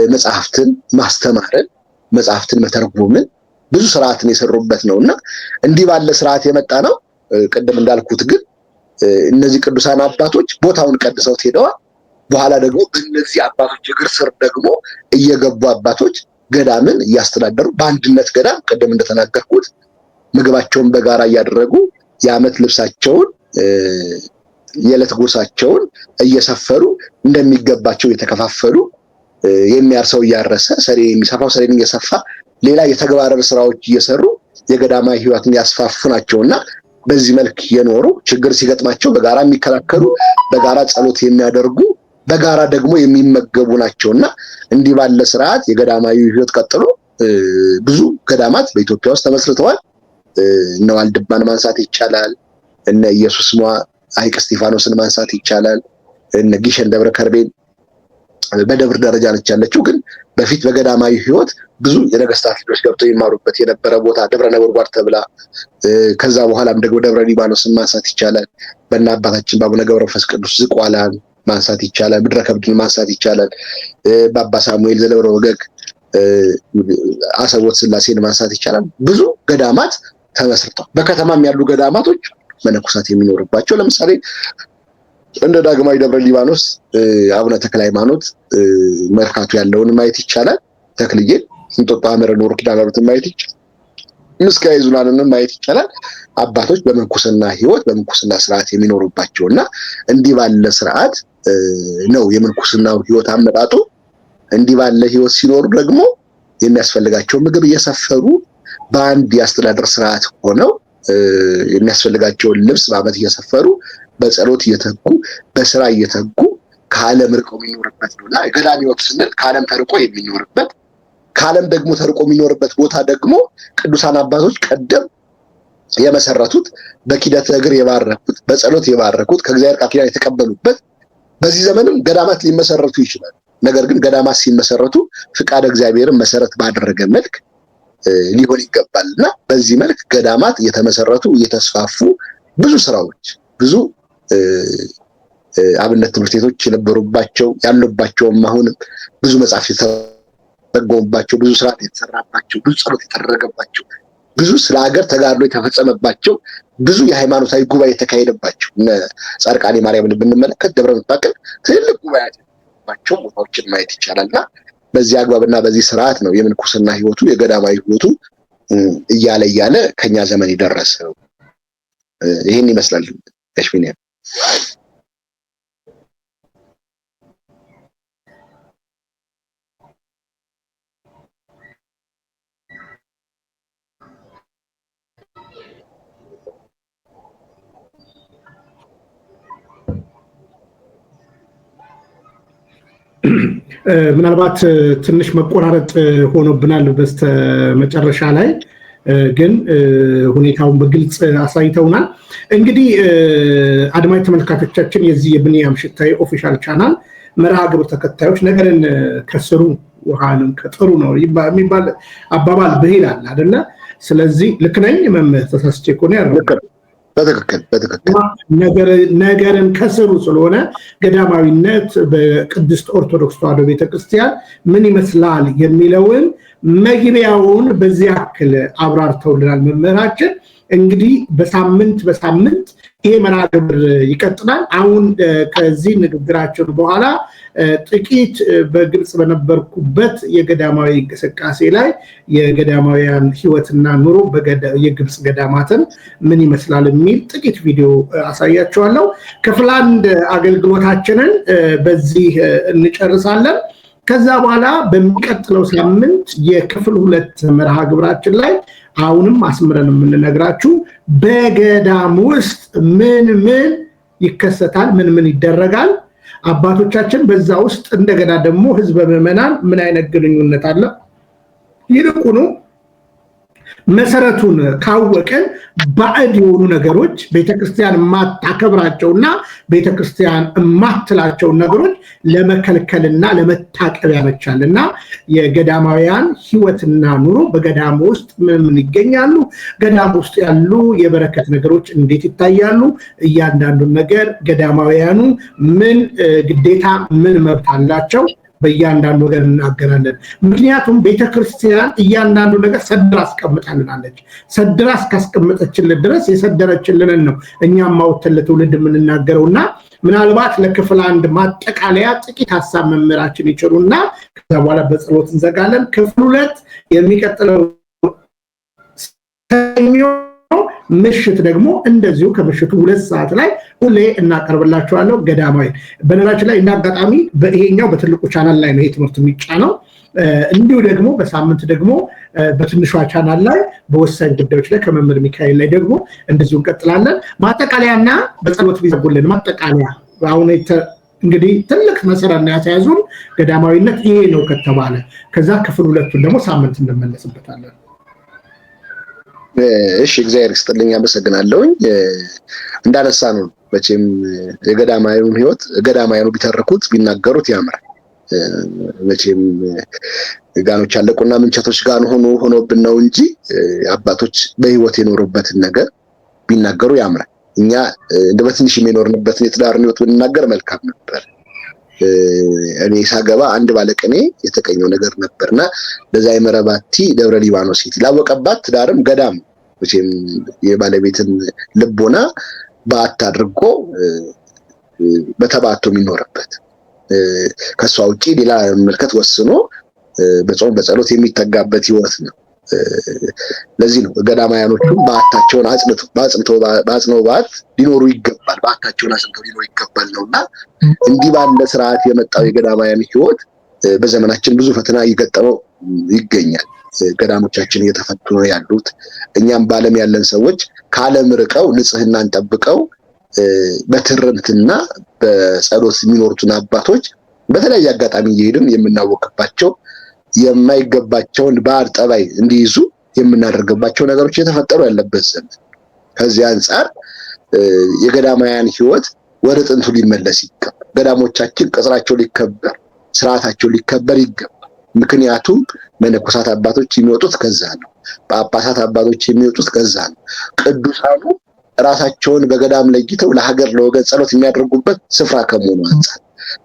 መጽሐፍትን ማስተማርን መጽሐፍትን መተርጎምን ብዙ ስርዓትን የሰሩበት ነውና እንዲህ ባለ ስርዓት የመጣ ነው። ቅድም እንዳልኩት ግን እነዚህ ቅዱሳን አባቶች ቦታውን ቀድሰው ሄደዋል። በኋላ ደግሞ በእነዚህ አባቶች እግር ስር ደግሞ እየገቡ አባቶች ገዳምን እያስተዳደሩ በአንድነት ገዳም ቀደም እንደተናገርኩት ምግባቸውን በጋራ እያደረጉ የዓመት ልብሳቸውን የዕለት ጉርሳቸውን እየሰፈሩ እንደሚገባቸው የተከፋፈሉ የሚያርሰው እያረሰ ሰሪ የሚሰፋው ሰሪን እየሰፋ ሌላ የተግባረ ስራዎች እየሰሩ የገዳማዊ ህይወትን ያስፋፉ ናቸውና በዚህ መልክ የኖሩ ችግር ሲገጥማቸው በጋራ የሚከላከሉ በጋራ ጸሎት የሚያደርጉ በጋራ ደግሞ የሚመገቡ ናቸውና እንዲህ ባለ ስርዓት የገዳማዊ ህይወት ቀጥሎ ብዙ ገዳማት በኢትዮጵያ ውስጥ ተመስርተዋል። እነ ዋልድባን ማንሳት ይቻላል። እነ ኢየሱስ ሞዐ ሐይቅ እስጢፋኖስን ማንሳት ይቻላል። እነ ጊሸን ደብረ ከርቤን በደብር ደረጃ ነች ያለችው፣ ግን በፊት በገዳማዊ ህይወት ብዙ የነገስታት ልጆች ገብተው ይማሩበት የነበረ ቦታ ደብረ ነጎድጓድ ተብላ፣ ከዛ በኋላም ደግሞ ደብረ ሊባኖስን ማንሳት ይቻላል። በእነ አባታችን በአቡነ ገብረ መንፈስ ቅዱስ ዝቋላን ማንሳት ይቻላል። ምድረ ከብድን ማንሳት ይቻላል። በአባ ሳሙኤል ዘደብረ ወገግ አሰቦት ስላሴን ማንሳት ይቻላል። ብዙ ገዳማት ተመስርተው በከተማም ያሉ ገዳማቶች መነኮሳት የሚኖርባቸው ለምሳሌ እንደ ዳግማዊ ደብረ ሊባኖስ አቡነ ተክለ ሃይማኖት መርካቶ ያለውን ማየት ይቻላል። ተክልዬ እንጦጦ አመረ ኖር ኪዳናሩትን ማየት ይቻላል። ምስካየ ኅዙናንን ማየት ይቻላል። አባቶች በምንኩስና ህይወት በምንኩስና ስርዓት የሚኖሩባቸውና እንዲህ ባለ ስርዓት ነው የምንኩስናው ህይወት አመጣጡ። እንዲህ ባለ ህይወት ሲኖሩ ደግሞ የሚያስፈልጋቸው ምግብ እየሰፈሩ በአንድ የአስተዳደር ስርዓት ሆነው የሚያስፈልጋቸውን ልብስ በአመት እየሰፈሩ በጸሎት እየተጉ በስራ እየተጉ ከዓለም ርቆ የሚኖርበት ነውና ገዳም ህይወት ስንል ከዓለም ተርቆ የሚኖርበት ከዓለም ደግሞ ተርቆ የሚኖርበት ቦታ ደግሞ ቅዱሳን አባቶች ቀደም የመሰረቱት በኪደተ እግር የባረኩት በጸሎት የባረኩት ከእግዚአብሔር ቃል ኪዳን የተቀበሉበት በዚህ ዘመንም ገዳማት ሊመሰረቱ ይችላል። ነገር ግን ገዳማት ሲመሰረቱ ፍቃደ እግዚአብሔርን መሰረት ባደረገ መልክ ሊሆን ይገባልና በዚህ መልክ ገዳማት እየተመሰረቱ እየተስፋፉ ብዙ ስራዎች ብዙ አብነት ትምህርት ቤቶች የነበሩባቸው ያሉባቸውም አሁንም ብዙ መጻሕፍት የተተረጎሙባቸው ብዙ ስርዓት የተሰራባቸው ብዙ ጸሎት የተደረገባቸው ብዙ ስለ ሀገር ተጋድሎ የተፈጸመባቸው ብዙ የሃይማኖታዊ ጉባኤ የተካሄደባቸው እነ ጻድቃኔ ማርያምን ብንመለከት ደብረ ምጥማቅን ትልቅ ጉባኤ የተካሄደባቸው ቦታዎችን ማየት ይቻላልና በዚህ አግባብና በዚህ ስርዓት ነው የምንኩስና ህይወቱ የገዳማዊ ህይወቱ እያለ ከኛ ዘመን የደረሰው። ይሄን ይመስላል። እሽሚኒያ ምናልባት ትንሽ መቆራረጥ ሆኖብናል በስተመጨረሻ ላይ ግን ሁኔታውን በግልጽ አሳይተውናል። እንግዲህ አድማጭ ተመልካቾቻችን የዚህ የብንያም ሽታዬ ኦፊሻል ቻናል መርሃ ግብር ተከታዮች ነገርን ከስሩ ውሃንም ከጥሩ ነው የሚባል አባባል ብሂል አለ አይደለ? ስለዚህ ልክ ነኝ መምህር ተሳስቼ ከሆነ ያረጋግጥ በትክክል ነገርን ከስሩ ስለሆነ ገዳማዊነት በቅድስት ኦርቶዶክስ ተዋሕዶ ቤተክርስቲያን ምን ይመስላል የሚለውን መግቢያውን በዚህ ያክል አብራርተውልናል መምህራችን። እንግዲህ በሳምንት ይሄ መርሃ ግብር ይቀጥላል። አሁን ከዚህ ንግግራችን በኋላ ጥቂት በግብጽ በነበርኩበት የገዳማዊ እንቅስቃሴ ላይ የገዳማውያን ህይወትና ኑሮ የግብጽ ገዳማትን ምን ይመስላል የሚል ጥቂት ቪዲዮ አሳያችኋለሁ። ክፍል 1 አገልግሎታችንን በዚህ እንጨርሳለን። ከዛ በኋላ በሚቀጥለው ሳምንት የክፍል 2 መርሃ ግብራችን ላይ አሁንም አስምረን የምንነግራችሁ በገዳም ውስጥ ምን ይከሰታል፣ ምን ይደረጋል፣ አባቶቻችን በዛ ውስጥ እንደገና ደግሞ ህዝበ ምዕመናን ምን አይነት ግንኙነት አለ፣ ይልቁኑ መሰረቱን ካወቀን ባዕድ የሆኑ ነገሮች ቤተክርስቲያን ማታከብራቸውና ቤተክርስቲያን ማትላቸው ነገሮች ለመከልከልና ለመታቀብ ያመቻልና የገዳማውያን ህይወትና ኑሮ በገዳም ውስጥ ምን ይገኛሉ፣ ገዳም ውስጥ ያሉ የበረከት ነገሮች እንዴት ይታያሉ፣ እያንዳንዱ ነገር ገዳማውያኑ ምን ግዴታ ምን መብት አላቸው በእያንዳንዱ ነገር እናገራለን። ምክንያቱም ቤተክርስቲያን እያንዳንዱ ነገር ሰድራ አስቀምጣልናለች። ሰድራ እስካስቀመጠችልን ድረስ የሰደረችልንን ነው እኛም ማውተን ለትውልድ የምንናገረውና ምናልባት ለክፍል 1 ማጠቃለያ ጥቂት ሐሳብ መምህራችን ይጭሩና ከዛ በኋላ በጸሎት እንዘጋለን። ክፍል 2 የሚቀጥለው ሰኞ ምሽት ደግሞ እንደዚሁ ከምሽቱ 2 ሰዓት ላይ ሁሌ እናቀርብላችኋለሁ ገዳማዊ። በነገራችን ላይ እንዳጋጣሚ በይሄኛው በትልቁ ቻናል ላይ ነው የትምህርት የሚጫነው። እንዲሁ ደግሞ በሳምንት ደግሞ በትንሿ ቻናል ላይ በወሳኝ ጉዳዮች ላይ ከመምህር ሚካኤል ላይ ደግሞ እንደዚሁ እንቀጥላለን። ማጠቃለያና በጸሎት ቢዘጉልን ማጠቃለያ አሁን እንግዲህ ትልቅ መሰረት ነው ያያዙን ገዳማዊነት ይሄ ነው ከተባለ ከዛ ክፍል 2ቱን ደግሞ ሳምንት እንመለስበታለን። እሺ እግዚአብሔር ይስጥልኝ አመሰግናለሁኝ። እንዳነሳ ነው መቼም የገዳማዊውን ህይወት ገዳማዊኑ ቢተርኩት ቢናገሩት ያምራል። መቼም ጋኖች አለቁና ምንቸቶች ጋር ሆኖብን ነው እንጂ አባቶች በህይወት የኖሩበትን ነገር ቢናገሩ ያምራል። እኛ እንደ በትንሽ የሚኖርንበትን የትዳርን ህይወት ብንናገር መልካም ነበር። እኔ ሳገባ አንድ ባለቅኔ የተቀኘው ነገር ነበርና ለዛ የመረባቲ ደብረ ሊባኖስ ላወቀባት ትዳርም ገዳም መቼም የባለቤትን ልቦና ባት አድርጎ በተባቶ የሚኖርበት ከሷ ውጪ ሌላ መልከት ወስኖ በጾም በጸሎት የሚተጋበት ህይወት ነው። ለዚህ ነው ገዳማያኖቹ ባታቸውን ባጽነው ባት ሊኖሩ ይገባል ባታቸውን አጽንተው ሊኖሩ ይገባል ነውና እንዲህ ባለ ስርዓት የመጣው የገዳማያን ህይወት በዘመናችን ብዙ ፈተና እየገጠመው ይገኛል። ገዳሞቻችን እየተፈቱ ነው ያሉት። እኛም ባለም ያለን ሰዎች ካለም ርቀው ንጽህናን ጠብቀው በትርምትና በጸሎት የሚኖሩትን አባቶች በተለያየ አጋጣሚ እየሄድን የምናወቅባቸው የማይገባቸውን ባር ጠባይ እንዲይዙ የምናደርግባቸው ነገሮች የተፈጠሩ ያለበት ዘመን። ከዚህ አንፃር የገዳማያን ህይወት ወደ ጥንቱ ሊመለስ ይገባል። ገዳሞቻችን ቅጽራቸው ሊከበር ስርዓታቸው ሊከበር ይገባል። ምክንያቱም መነኮሳት አባቶች የሚወጡት ከዛ ነው። ጳጳሳት አባቶች የሚወጡት ከዛ ነው። ቅዱሳኑ ራሳቸውን በገዳም ለይተው ለሀገር ለወገን ጸሎት የሚያደርጉበት ስፍራ ከመሆኑ አንፃር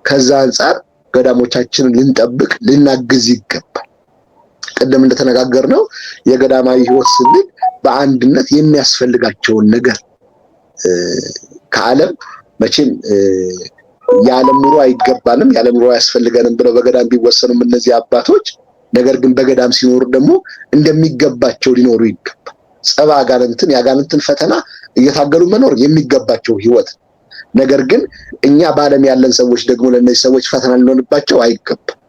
ከዛ አንፃር ገዳሞቻችንን ልንጠብቅ ልናግዝ ይገባል። ቀደም እንደተነጋገርነው የገዳማዊ ህይወት ስንል በአንድነት የሚያስፈልጋቸውን ነገር ከዓለም መቼም የዓለም ኑሮ አይገባንም የዓለም ኑሮ ያስፈልገንም ብለው በገዳም ቢወሰኑም እነዚህ አባቶች ነገር ግን በገዳም ሲኖሩ ደግሞ እንደሚገባቸው ሊኖሩ ይገባል። ጸባ አጋንንትን ያጋንንትን ፈተና እየታገሉ መኖር የሚገባቸው ህይወት። ነገር ግን እኛ ባለም ያለን ሰዎች ደግሞ ለነዚህ ሰዎች ፈተና ልንሆንባቸው አይገባም።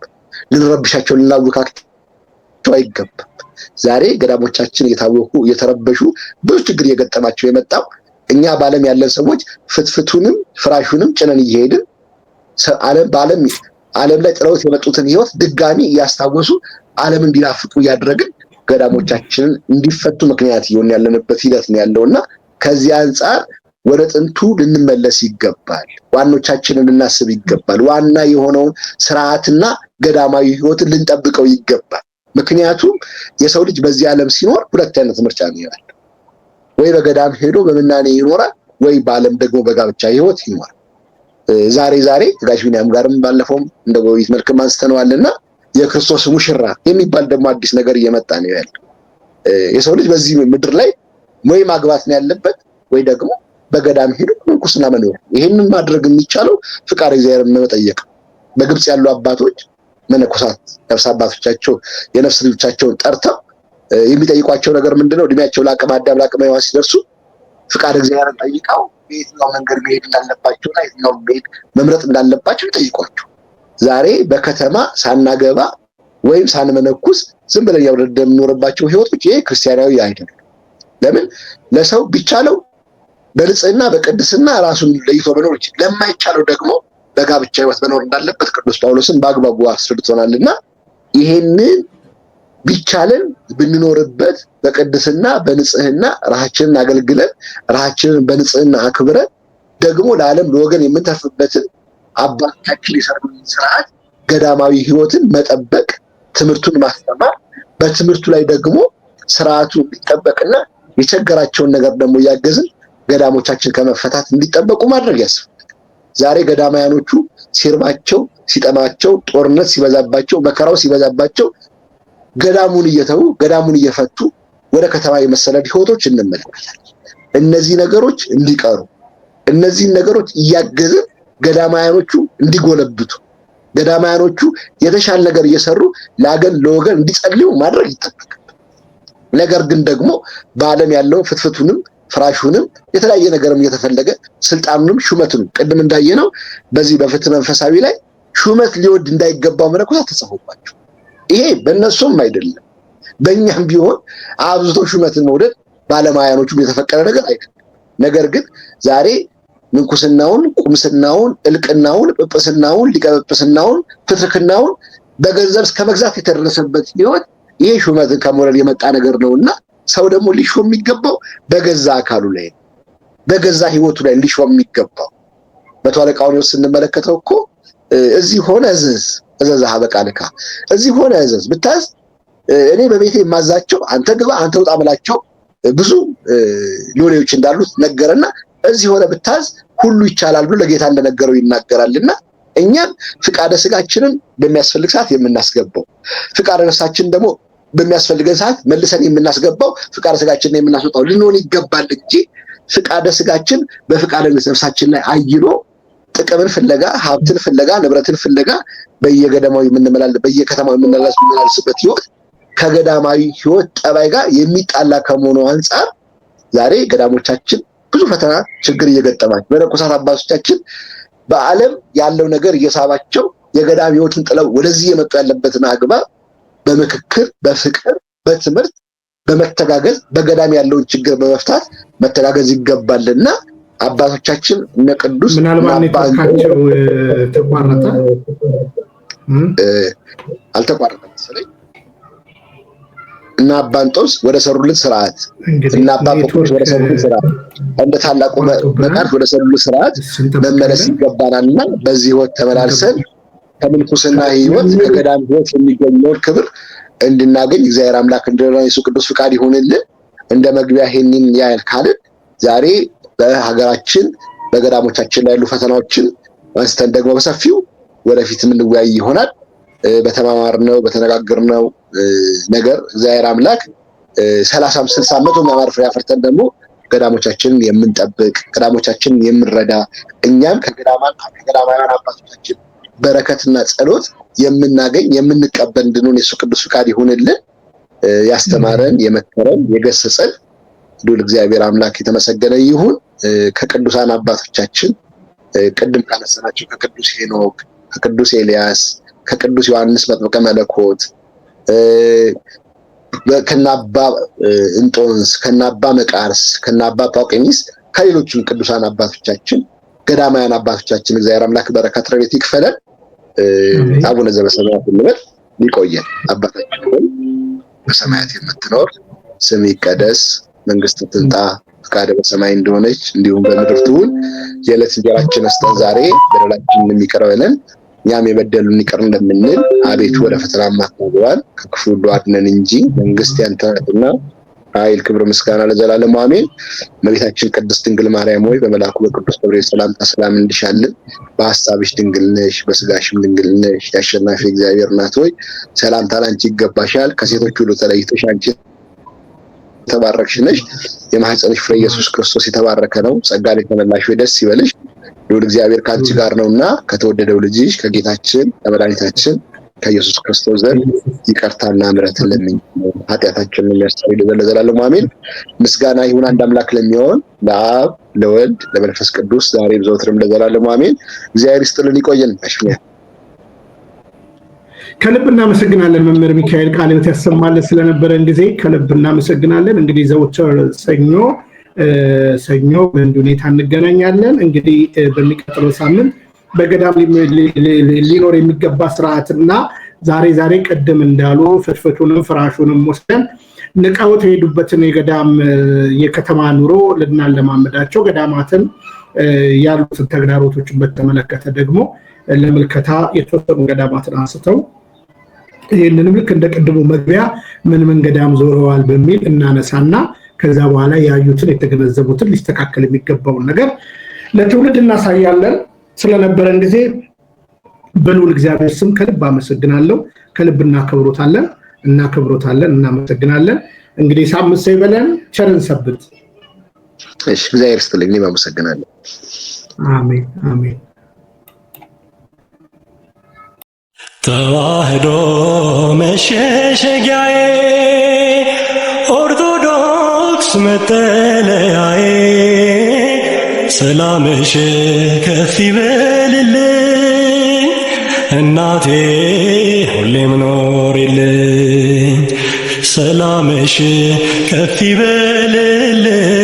ልንረብሻቸው ልናውካቸው አይገባም። ዛሬ ገዳሞቻችን እየታወኩ እየተረበሹ ብዙ ችግር እየገጠማቸው የመጣው እኛ ባለም ያለን ሰዎች ፍትፍቱንም ፍራሹንም ጭነን እየሄድን ዓለም ላይ ጥለውት የመጡትን ህይወት ድጋሚ እያስታወሱ ዓለም እንዲናፍቁ እያደረግን ገዳሞቻችንን እንዲፈቱ ምክንያት ይሆን ያለንበት ሂደት ነው ያለውና ከዚህ አንፃር ወደ ጥንቱ ልንመለስ ይገባል። ዋኖቻችንን ልናስብ ይገባል። ዋና የሆነውን ስርዓትና ገዳማዊ ህይወትን ልንጠብቀው ይገባል። ምክንያቱም የሰው ልጅ በዚህ ዓለም ሲኖር ሁለት አይነት ምርጫ ነው ያለው። ወይ በገዳም ሄዶ በመናኔ ይኖራል፣ ወይ በዓለም ደግሞ በጋብቻ ህይወት ይኖራል። ዛሬ ጋሽ ቢንያም ጋርም ባለፈውም እንደ ውይይት መልክም አንስተነዋልና የክርስቶስ ሙሽራ የሚባል ደግሞ አዲስ ነገር እየመጣ ነው ያለው። የሰው ልጅ በዚህ ምድር ላይ ወይ ማግባት ነው ያለበት ወይ ደግሞ በገዳም ሄዶ ምንኩስና መኖር። ይሄንን ማድረግ የሚቻለው ፍቃድ እግዚአብሔርን መጠየቅ። በግብጽ ያሉ አባቶች መነኮሳት ነፍስ አባቶቻቸው የነፍስ ልጆቻቸውን ጠርተው የሚጠይቋቸው ነገር ምንድነው? እድሜያቸው ለአቅመ አዳም ለአቅመ ሔዋን ሲደርሱ ፍቃድ እግዚአብሔርን ጠይቀው የትኛው መንገድ መሄድ እንዳለባቸውና የትኛው መሄድ መምረጥ እንዳለባቸው ይጠይቋቸው። ዛሬ በከተማ ሳናገባ ወይም ሳንመነኩስ ዝም ብለን የምንኖርባቸው ህይወቶች ይሄ ክርስቲያናዊ አይደለም። ለምን ለሰው ቢቻለው በንጽህና በቅድስና ራሱን ለይቶ መኖር ይችላል። ለማይቻለው ደግሞ በጋብቻ ህይወት መኖር እንዳለበት ቅዱስ ጳውሎስን በአግባቡ አስረድቶናልና ይሄንን ቢቻለን ብንኖርበት በቅድስና በንጽህና ራሳችንን አገልግለን ራሳችንን በንጽህና አክብረን ደግሞ ለዓለም ለወገን የምንተርፍበትን አባቶቻችን የሰሩትን ስርዓት ገዳማዊ ህይወትን መጠበቅ፣ ትምህርቱን ማስተማር፣ በትምህርቱ ላይ ደግሞ ስርዓቱ እንዲጠበቅና የቸገራቸውን ነገር ደግሞ እያገዝን ገዳሞቻችን ከመፈታት እንዲጠበቁ ማድረግ ያስፈልጋል። ዛሬ ገዳማያኖቹ ሲርባቸው ሲጠማቸው ጦርነት ሲበዛባቸው መከራው ሲበዛባቸው ገዳሙን እየተው ገዳሙን እየፈቱ ወደ ከተማ የመሰለድ ህይወቶች እንመለከታለን። እነዚህ ነገሮች እንዲቀሩ እነዚህ ነገሮች እያገዝን ገዳማያኖቹ እንዲጎለብቱ ገዳማያኖቹ የተሻለ ነገር እየሰሩ ለወገን እንዲጸልዩ ማድረግ ይጠበቃል። ነገር ግን ደግሞ በዓለም ያለው ፍትፍቱንም ፍራሹንም የተለያየ ነገርም እየተፈለገ ስልጣኑንም ሹመቱንም ቅድም እንዳየነው በዚህ በፍትህ መንፈሳዊ ላይ ሹመት ሊወድ እንዳይገባው መነኮሳት ተጽፎባቸው ይሄ በእነሱም አይደለም በእኛም ቢሆን አብዝቶ ሹመትን መውደድ ባለማያኖቹም የተፈቀደ ነገር አይደለም። ነገር ግን ዛሬ ምንኩስናውን ቁምስናውን እልቅናውን ጵጵስናውን ሊቀጵጵስናውን ፍትርክናውን በገንዘብ እስከ መግዛት የተደረሰበት ህይወት ይሄ ሹመትን ከመውደድ የመጣ ነገር ነውና ሰው ደግሞ ሊሾም የሚገባው በገዛ አካሉ ላይ በገዛ ህይወቱ ላይ ሊሾም የሚገባው መቶ አለቃውን ስንመለከተው እኮ እዚህ ሆነ እዘዝ ሀበቃልካ እዚህ ሆነ እዘዝ ብታዝ እኔ በቤቴ የማዛቸው አንተ ግባ አንተ ውጣ ብላቸው ብዙ ሎሌዎች እንዳሉት ነገረና እዚህ ሆነ ብታዝ ሁሉ ይቻላል ብሎ ለጌታ እንደነገረው ይናገራልና እኛም ፍቃደ ስጋችንን በሚያስፈልግ ሰዓት የምናስገባው ፍቃደ ነፍሳችን ደግሞ በሚያስፈልገን ሰዓት መልሰን የምናስገባው ፍቃደ ስጋችንን የምናስወጣው ልንሆን ይገባል እንጂ ፍቃደ ስጋችን በፍቃደ ነፍሳችን ላይ አይሎ ጥቅምን ፍለጋ ሀብትን ፍለጋ ንብረትን ፍለጋ በየገዳማው በየከተማው የምንመላለስበት ህይወት ከገዳማዊ ህይወት ጠባይ ጋር የሚጣላ ከመሆኑ አንፃር ዛሬ ገዳሞቻችን ብዙ ፈተና ችግር እየገጠማቸው መነኮሳት አባቶቻችን በዓለም ያለው ነገር እየሳባቸው የገዳም ህይወትን ጥለው ወደዚህ የመጡ ያለበትን አግባብ በምክክር በፍቅር በትምህርት በመተጋገዝ በገዳም ያለውን ችግር በመፍታት መተጋገዝ ይገባልና አባቶቻችን እነ ቅዱስ ምናልባት ነታቸው ተቋረጠ አልተቋረጠም መሰለኝ እና አባንጦስ ወደ ሰሩልን ስርዓት እና አባቶች ወደ ሰሩልን ስርዓት እንደ ታላቁ መቃርስ ወደ ሰሩልን ስርዓት መመለስ ይገባናልና በዚህ ህይወት ተመላልሰን ከምንኩስና ህይወት ከገዳም ህይወት የሚገኘውን ክብር እንድናገኝ እግዚአብሔር አምላክ እንደሆነ የሱ ቅዱስ ፍቃድ ይሁንልን። እንደ መግቢያ ይሄንን ያህል ካልን ዛሬ በሀገራችን በገዳሞቻችን ላይ ያሉ ፈተናዎችን አንስተን ደግሞ በሰፊው ወደፊት የምንወያይ ይሆናል። በተማማርነው በተነጋገርነው ነገር እግዚአብሔር አምላክ 30 60 ዓመት ማማር ፍሬ አፍርተን ደግሞ ገዳሞቻችንን የምንጠብቅ ገዳሞቻችንን የምንረዳ እኛም ከገዳማውያን አባቶቻችን በረከትና ጸሎት የምናገኝ የምንቀበል እንድንሆን የሱ ቅዱስ ፍቃድ ይሁንልን። ያስተማረን የመከረን የገሰጸን ዱል እግዚአብሔር አምላክ የተመሰገነ ይሁን። ከቅዱሳን አባቶቻችን ቅድም ካነሳናቸው ከቅዱስ ሄኖክ ከቅዱስ ኤልያስ ከቅዱስ ዮሐንስ መጥምቀ መለኮት ከናባ እንጦንስ ከናባ መቃርስ ከናባ ጳውቄሚስ ከሌሎችም ቅዱሳን አባቶቻችን ገዳማውያን አባቶቻችን እግዚአብሔር አምላክ በረከት ረድኤት ይክፈለን። አቡነ ዘበሰማያት እንበል። ይቆየን። አባታችን በሰማያት የምትኖር ስምህ ይቀደስ መንግስት ትምጣ ፈቃድህ በሰማይ እንደሆነች እንዲሁም በምድር ትሁን። የዕለት እንጀራችንን ስጠን ዛሬ በደላችንን ይቅር በለን እኛም የበደሉንን ይቅር እንደምንል አቤቱ ወደ ፈተና አታግባን ከክፉ ሁሉ አድነን እንጂ መንግስት ያንተ ናትና ኃይል ክብር ምስጋና ለዘላለሙ አሜን። እመቤታችን ቅድስት ድንግል ማርያም ሆይ በመልአኩ በቅዱስ ገብርኤል ሰላምታ ሰላም እንልሻለን። በሐሳብሽ ድንግል ነሽ በስጋሽም ድንግል ነሽ። የአሸናፊ እግዚአብሔር እናት ሆይ ሰላምታ ላንቺ ይገባሻል። ከሴቶች ሁሉ ተለይተሽ አንቺ የተባረክሽ ነሽ። የማኅፀንሽ ፍሬ ኢየሱስ ክርስቶስ የተባረከ ነው። ጸጋን የተመላሽ ሆይ ደስ ይበልሽ ልዑል እግዚአብሔር ከአንቺ ጋር ነውና ከተወደደው ልጅሽ ከጌታችን ከመድኃኒታችን ከኢየሱስ ክርስቶስ ዘንድ ይቅርታና ምሕረትን ለምኝ ኃጢአታችንን የሚያስተሰርይ ለዘላለሙ አሜን። ምስጋና ይሁን አንድ አምላክ ለሚሆን ለአብ ለወልድ ለመንፈስ ቅዱስ ዛሬም ዘወትርም ለዘላለሙ አሜን። እግዚአብሔር ይስጥልን ይቆየን። አሽሚያ ከልብ እናመሰግናለን። መምህር ሚካኤል ቃለ ሕይወት ያሰማልን ስለነበረን ጊዜ ከልብ እናመሰግናለን። እንግዲህ ዘወትር ሰኞ በእንዲህ ሁኔታ እንገናኛለን። እንግዲህ በሚቀጥለው ሳምንት በገዳም ሊኖር የሚገባ ስርዓትና ዛሬ ቅድም እንዳሉ ፍትፍቱንም ፍራሹንም ወስደን ንቀውት የሄዱበትን የገዳም የከተማ ኑሮ ልናለማመዳቸው ገዳማትን ያሉትን ተግዳሮቶችን በተመለከተ ደግሞ ለምልከታ የተወሰኑ ገዳማትን አንስተው ይህንንም ልክ እንደ ቅድሙ መግቢያ ምን ገዳም ዞረዋል በሚል እናነሳና ከዛ በኋላ ያዩትን የተገነዘቡትን ሊስተካከል የሚገባውን ነገር ለትውልድ እናሳያለን። ስለነበረን ጊዜ በልዑል እግዚአብሔር ስም ከልብ አመሰግናለሁ። ከልብ እናከብሮታለን። እናመሰግናለን። እንግዲህ ሳምንት ይበለን። ቸርን ሰብት። እሺ እግዚአብሔር ይስጥልኝ። አመሰግናለሁ። አሜን። ተዋህዶ መሸሸጊያዬ ኦርቶዶክስ መጠለያዬ ሰላምሽ ከፍ ይበልልኝ እናቴ ሁሌም ኖሪልኝ ሰላምሽ ከፍ ይበልልኝ